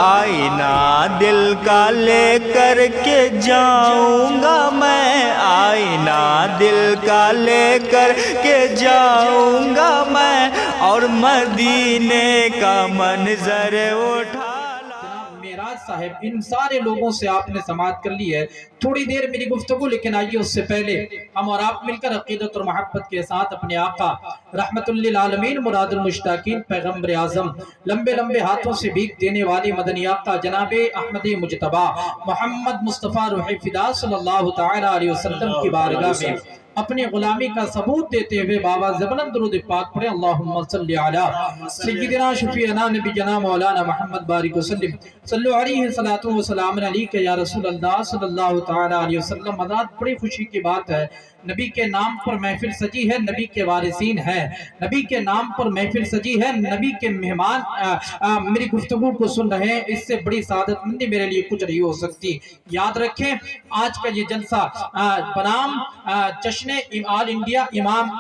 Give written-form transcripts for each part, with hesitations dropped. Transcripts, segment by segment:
آئینہ دل کا لے کر کے جاؤں گا میں، آئینہ دل کا لے کر کے جاؤں گا میں، اور مدینے کا منظر اٹھا۔ معراج صاحب ان سارے لوگوں سے آپ نے سماعت کر لی ہے، تھوڑی دیر میری گفتگو، لیکن آئیے اس سے پہلے ہم اور آپ مل کر عقیدت اور محبت کے ساتھ اپنے آقا رحمت للعالمین مراد المشتاقین پیغمبر اعظم لمبے لمبے ہاتھوں سے بھیک دینے والی مدنی آقا جناب احمد مجتبی محمد مصطفیٰ روح فدا صلی اللہ تعالی علیہ وسلم کی بارگاہ میں اپنی غلامی کا ثبوت دیتے ہوئے بابا زبلند درود پاک پڑھیں۔ اللہم صلی علی سیدنا شفیعنا نبینا مولانا محمد بارک وسلم صلو علیہ صلاۃ و سلام علیک یا رسول اللہ صلی اللہ تعالی علیہ وسلم۔ حضرات بڑی خوشی کی بات ہے، نبی کے نام پر محفل سجی ہے، نبی کے وارثین ہیں، نبی کے نام پر محفل سجی ہے، نبی کے مہمان میری گفتگو کو سن رہے ہیں، اس سے بڑی سعادت مندی میرے لیے کچھ نہیں ہو سکتی۔ یاد رکھیں آج کا یہ جلسہ بنام جشن آل انڈیا امام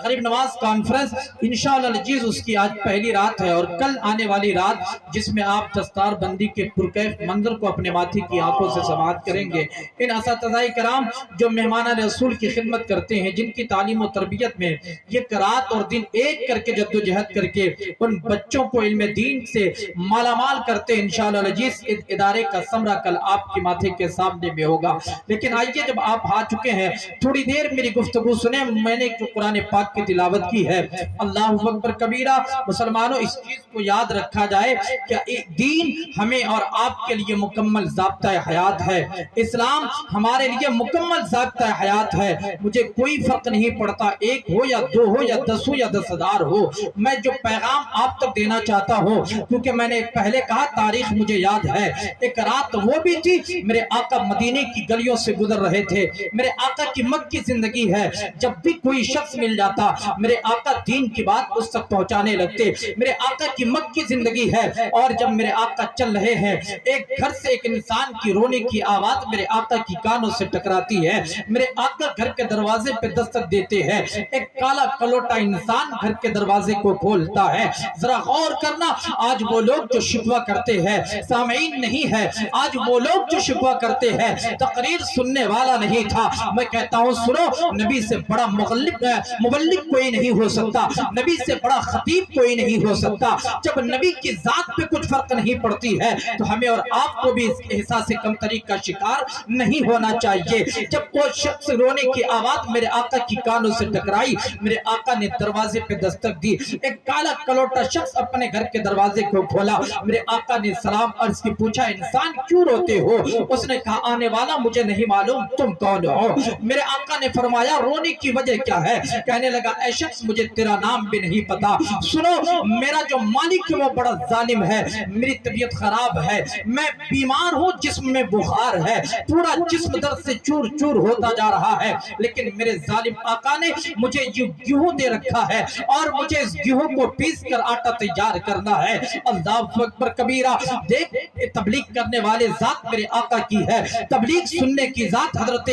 غریب نواز کانفرنس انشاءاللہ العزیز اس کی آج پہلی رات ہے، اور کل آنے والی رات جس میں آپ دستار بندی کے پرکیف منظر کو اپنے ماتھی کی آنکھوں سے سماعت کریں گے۔ ان اساتذہ کرام جو مہمانان رسول کی خدمت کرتے ہیں، جن کی تعلیم و تربیت میں یہ رات اور دن ایک کر کے جد و جہد کر کے ان بچوں کو علم دین سے مالا مال کرتے ہیں، انشاءاللہ العزیز ادارے کا ثمرہ کل آپ کی ماتھے کے سامنے میں ہوگا۔ لیکن آئیے جب آپ آ چکے ہیں تھوڑی دیر میری گفتگو سنیں۔ میں نے جو قرآن پاک کی تلاوت کی ہے، اللہ اکبر کبیرہ، مسلمانوں اس چیز کو یاد رکھا جائے کہ دین ہمیں اور آپ کے لیے مکمل ضابطہ حیات ہے، اسلام ہمارے لیے مکمل ضابطہ حیات ہے۔ مجھے کوئی فرق نہیں پڑتا ایک ہو یا دو ہو یا 10 ہو یا 10,000 ہو، میں جو پیغام آپ تک دینا چاہتا ہوں، کیونکہ میں نے پہلے کہا تاریخ مجھے یاد ہے، ایک رات وہ بھی تھی میرے آقا مدینے کی گلیوں سے گزر رہے تھے، میرے آقا کی مکی زندگی ہے، جب بھی کوئی شخص مل جاتا میرے آقا دین کی بات اس تک پہنچانے لگتے، میرے آقا کی مکی زندگی ہے، اور جب میرے آقا چل رہے ہیں ایک گھر سے ایک انسان کی رونے کی آواز میرے آقا کی کانوں سے ٹکراتی ہے، میرے آقا گھر کے دروازے پہ دستک دیتے ہیں، ایک کالا کلوٹا انسان گھر کے دروازے کو کھولتا ہے۔ ذرا غور کرنا، آج وہ لوگ جو شکوہ کرتے ہیں سامعین نہیں ہے، آج وہ لوگ جو شکوہ کرتے ہیں تقریر سننے والا نہیں تھا، میں کہتا ہوں سنو، نبی سے بڑا مبلغ کوئی نہیں ہو سکتا، نبی سے بڑا خطیب کوئی نہیں ہو سکتا۔ جب نبی کی ذات پہ کچھ فرق نہیں پڑتی ہے تو ہمیں اور آپ کو بھی اس احساس کمتری کا شکار نہیں ہونا چاہیے۔ جب وہ شخص رونے کی آواز میرے آقا کی کانوں سے ٹکرائی، میرے آقا نے دروازے پہ دستک دی، ایک کالا کلوٹا شخص اپنے گھر کے دروازے کو کھولا، میرے آقا نے سلام عرض کی، پوچھا انسان کیوں روتے ہو؟ اس نے کہا آنے والا مجھے نہیں معلوم تم کون ہو۔ میرے آقا نے فرمایا رونے کی وجہ کیا ہے؟ کہنے لگا اے شخص مجھے تیرا نام بھی نہیں پتا، سنو میرا جو مالک ہے وہ بڑا ظالم ہے، میری طبیعت خراب ہے، میں بیمار ہوں، جسم میں بخار ہے، پورا جسم درد سے چور چور ہوتا جا رہا ہے، لیکن میرے ظالم آقا نے مجھے یہ گیہوں دے رکھا ہے اور مجھے اس گیہوں کو پیس کر آٹا تیار کرنا ہے۔ اللہ اکبر کبیرہ، دیکھ تبلیغ کرنے والے ذات میرے آقا کی ہے، تبلیغ سننے کی ذات حضرت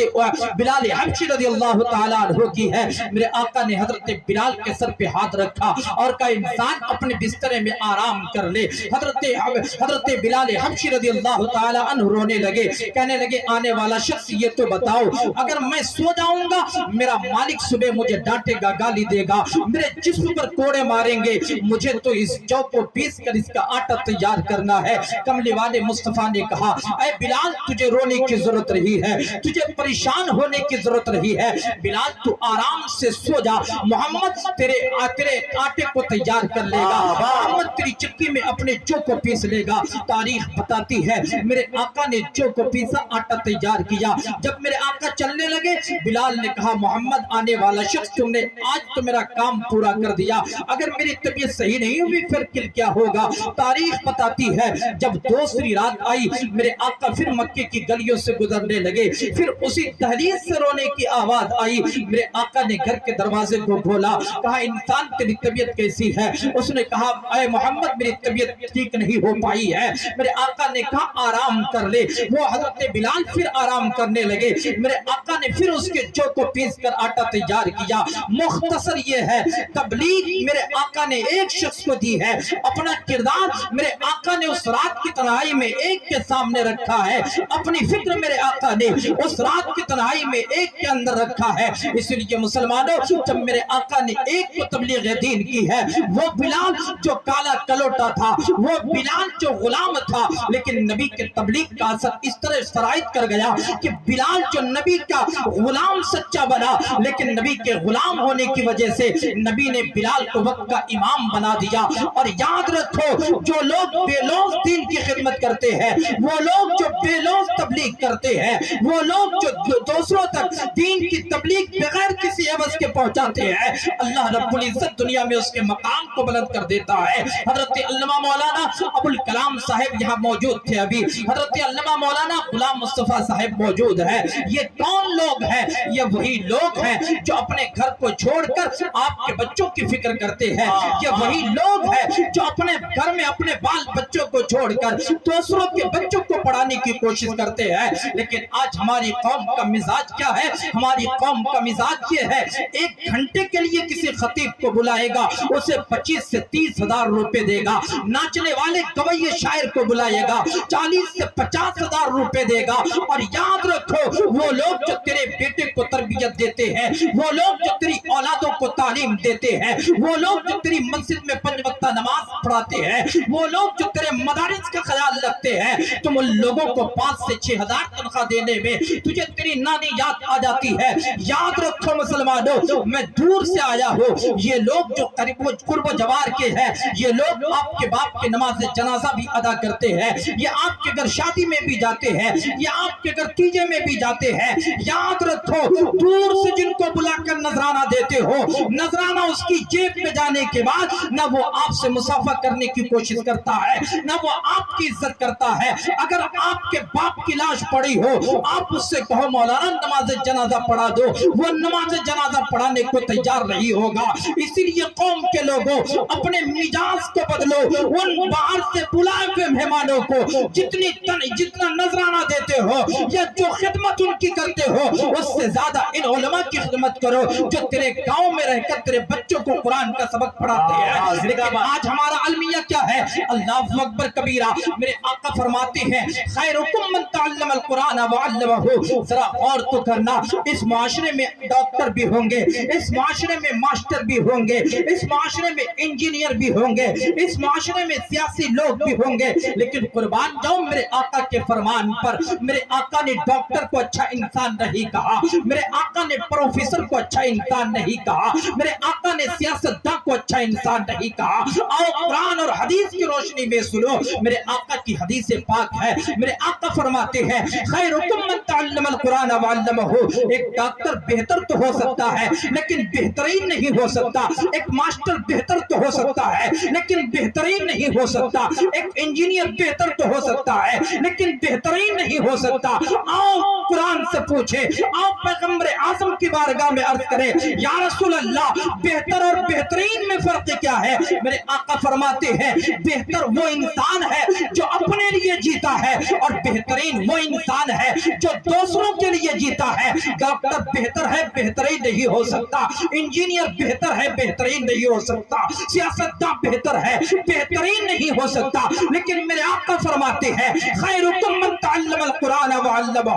بلال حبشی رضی اللہ تعالیٰ عنہ کی ہے۔ میرے آقا نے حضرت بلال کے سر پہ ہاتھ رکھا اور کہا انسان اپنے بسترے میں آرام کر لے۔ حضرت بلال حبشی رضی اللہ تعالیٰ عنہ رونے لگے، کہنے لگے آنے والا شخص یہ تو بتاؤ، اگر میں سو جاؤں گا میرا مالک صبح مجھے ڈانٹے گا، گالی دے گا، میرے جسم پر کوڑے ماریں گے، مجھے تو اس جو کو پیس کر اس کا آٹا تیار کرنا ہے۔ کملی والے مصطفیٰ نے کہا اے بلال تجھے رونے کی ضرورت رہی ہے، تجھے پریشان ہونے کی ضرورت رہی ہے، بلال تو آرام سے سو جا، محمد تیرے آٹے کو تیار کر لے گا، محمد تیری چکی میں اپنے جو کو پیس لے گا۔ تاریخ بتاتی ہے میرے آقا نے جو کو پیسا، آٹا تیار کیا، جب میرے آقا چلنے لگے بلال نے کہا محمد آنے والا شخص تم نے آج تو میرا کام پورا کر دیا، اگر میری طبیعت صحیح نہیں ہوئی پھر کیا ہوگا؟ تاریخ بتاتی ہے جب دوسری رات آئی میرے آقا پھر مکے کی گلیوں سے گزرنے لگے، پھر اسی دہلیز سے رونے کی آواز آئی، میرے آقا نے گھر کے دروازے کو کھولا، کہا انسان تیری طبیعت کیسی ہے؟ اس نے کہا اے محمد میری طبیعت ٹھیک نہیں ہو پائی ہے۔ میرے آقا نے کہا آرام کر لے۔ وہ حضرت بلال پھر آرام کرنے لگے۔ میرے آقا نے پھر اس کے جو کو پیس کر آٹا تیار کیا۔ مختصر یہ ہے تبلیغ میرے آقا نے ایک شخص کو دی ہے، اپنا کردار میرے آقا نے اس رات کی تنہائی میں ایک کے سامنے رکھا ہے، اپنی فکر میرے آقا نے اس رات کی تنہائی میں ایک کے اندر رکھا ہے۔ اس لیے مسلمانوں جب میرے آقا نے ایک کو تبلیغ دین کی ہے، وہ بلال جو کالا کلوٹا تھا، وہ بلال جو غلام تھا، لیکن نبی کے تبلیغ کا اثر اس طرح سرایت کر گیا کہ بلال جو نبی کا غلام سچا بنا، لیکن نبی کے غلام ہونے کی وجہ سے نبی نے بلال کو وقت کا امام بنا دیا۔ اور یاد رکھو جو لوگ بے لوث دین کی خدمت کرتے ہیں، وہ لوگ جو بے لوث تبلیغ کرتے ہیں، وہ لوگ جو دوسروں تک دین کی تبلیغ بغیر کسی عوض کے پہنچاتے ہیں، اللہ رب العزت دنیا میں اس کے مقام کو بلند کر دیتا ہے۔ حضرت علامہ مولانا ابو الکلام صاحب یہاں موجود تھے، ابھی حضرت علامہ مولانا غلام مصطفیٰ صاحب موجود ہیں۔ یہ کون لوگ ہیں؟ یہ وہی لوگ ہیں جو اپنے گھر کو چھوڑ کر آپ کے بچوں کی فکر کرتے ہیں۔ یہ وہی لوگ ہیں جو اپنے گھر میں اپنے بال بچوں کو چھوڑ کر دوسروں کے بچوں کو پڑھانے کی کوشش کرتے ہیں۔ لیکن آج ہماری قوم کا مزاج کیا ہے؟ ہماری قوم کا مزاج یہ ہے، ایک گھنٹے کے لیے کسی خطیب کو بلائے گا، اسے 25 سے 30 ہزار روپے دے گا۔ ناچنے والے گویے شاعر کو بلائے گا، 40 سے 50 ہزار روپے دے گا۔ اور یاد رکھو وہ لوگ جو تیرے بیٹے کو تربیت دیتے ہیں، وہ لوگ جو تیری اولادوں کو تعلیم دیتے ہیں، وہ لوگ جو تیری مسجد میں 5 وقتہ نماز پڑھاتے ہیں، وہ لوگ جو تیرے مدارس کا خیال رکھتے ہیں، تم ان لوگوں کو 5 سے 6 ہزار تنخواہ دینے میں تجھے تیری نانی یاد آ جاتی ہے۔ یاد رکھو مسلمانوں، میں دور سے آیا ہوں، یہ لوگ جو قرب و جوار کے ہیں، یہ لوگ آپ کے باپ کے نماز جنازہ بھی ادا کرتے ہیں، یہ آپ کے گھر شادی میں بھی جاتے ہیں، یہ آپ کے گھر تیجے میں بھی جاتے ہیں۔ یاد رکھو دور سے جن کو بلا کر نذرانہ دیتے ہو، نذرانہ اس کی جیب میں جانے کے بعد نہ وہ آپ سے مصافحہ کرنے کی کوشش کرتا ہے، نہ وہ آپ کی عزت کرتا ہے۔ اگر آپ کے باپ کی لاش پڑی ہو، آپ اس سے کہو مولانا نماز جنازہ پڑھا دو، وہ نماز جنازہ پڑھانے کو تیار نہیں ہوگا۔ اسی لیے قوم کے لوگوں اپنے مزاج کو بدلو، ان باہر سے بلائے ہوئے مہمانوں کو جتنا نذرانہ دیتے ہو یا جو خدمت ان کی کرتے ہو، اس سے زیادہ ان علماء کی خدمت کرو جو تیرے گاؤں میں رہ کر تیرے بچوں کو قرآن کا سبق پڑھاتے ہیں۔ لیکن آج ہمارا المیہ کیا ہے؟ اللہ اکبر کبیرہ۔ میرے آقا فرماتے ہیں خیرکم من تعلم القرآن وعلمہ۔ ذرا غور تو کرنا، اس معاشرے میں ڈاکٹر بھی ہوں گے، اس معاشرے میں ماسٹر بھی ہوں گے، اس معاشرے میں انجینئر بھی ہوں گے، اس معاشرے میں سیاسی لوگ بھی ہوں گے، لیکن قربان جاؤں میرے آقا کے فرمان پر، میرے آقا نے ڈاکٹر کو اچھا انسان نہیں کہا، میرے آقا نے پروفیسر کو اچھا انسان نہیں کہا، میرے آقا نے سیاستداں کو اچھا انسان نہیں کہا۔ آؤ قرآن اور حدیث کی روشنی میں سنو، میرے آقا کی حدیث پاک ہے۔ میرے آقا فرماتے ہیں خیرکم من تعلم القرآن وعلمہ۔ ایک ڈاکٹر بہتر تو ہو سکتا ہے لیکن بہترین نہیں ہو سکتا، ایک ماسٹر بہتر تو ہو سکتا ہے لیکن بہترین نہیں ہو سکتا، ایک انجینئر بہتر تو ہو سکتا ہے لیکن بہترین نہیں ہو سکتا۔ آؤ قرآن سے پوچھیں، آؤ پیغمبر اعظم کی بارگاہ میں عرض کریں یا رسول اللہ بہتر اور بہترین میں فرق کیا ہے؟ میرے آقا فرماتے ہیں بہتر وہ انسان ہے جو اپنے لیے جیتا ہے، اور بہترین وہ انسان ہے جو دوسروں کے لیے جیتا ہے۔ ڈاکٹر بہتر ہے بہترین نہیں ہو سکتا، انجینئر بہتر ہے بہترین نہیں ہو سکتا، سیاستداں بہتر ہے بہترین نہیں ہو سکتا، لیکن میرے آقا فرماتے ہیں خیرکم من تعلم القرآن وعلمہ۔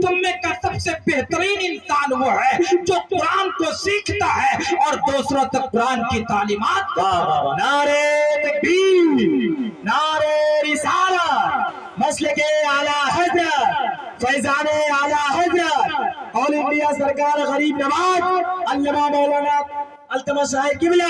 تم میں کا سب سے بہترین انسان وہ ہے جو قرآن کو سیکھتا ہے اور دوسروں تک قرآن کی تعلیمات۔ نعرہ تکبیر، نعرہ رسالت، مسلک اعلیٰ حضرت، فیضان اعلیٰ حضرت آل انڈیا سرکار غریب نواز علامہ مولانا التمش صاحب قبلہ